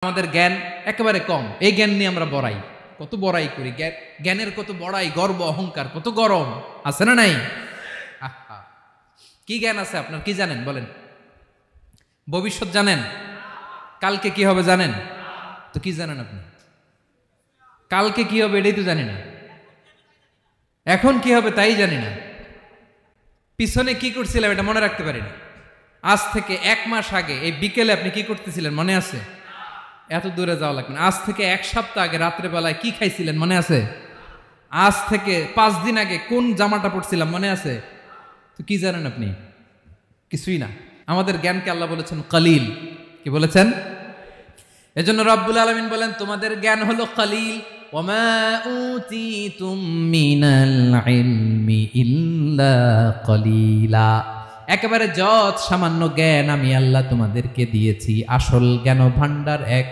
আমাদের জ্ঞান একেবারে কম, এই জ্ঞান নিয়ে আমরা বড়াই, কত বড়াই করি, জ্ঞানের কত বড়াই, গর্ব অহংকার, কত গরম আছে না নাই? আহা, কি জ্ঞান আছে আপনার? কি জানেন বলেন? ভবিষ্যৎ জানেন? কালকে কি হবে জানেন? তো কি জানেন আপনি? কালকে কি হবে এটাই তো জানি না, এখন কি হবে তাই জানি না, পিছনে কি করছিলাম এটা মনে রাখতে পারি না। আজ থেকে 1 মাস আগে এই বিকেলে আপনি কি করতেছিলেন মনে আছে? এত দূরে যাওয়া লাগবে না। আজ থেকে 1 সপ্তাহ আগে রাত্রে বেলায় কি খাইছিলেন মনে আছে? আজ থেকে 5 দিন আগে কোন জামাটা পরছিলাম মনে আছে? তো কি জানেন আপনি? কিছুই না। আমাদের জ্ঞানকে আল্লাহ বলেছেন কলিল। কি বলেছেন? এজন্য রব্বুল আলামিন বলেন তোমাদের জ্ঞান হলো কলিল। ওয়ামা উতিতুম মিনাল ইলমি ইল্লা কলিলা। একেবারে যত সামান্য জ্ঞান আমি আল্লাহ তোমাদেরকে দিয়েছি, আসল জ্ঞান ভান্ডার এক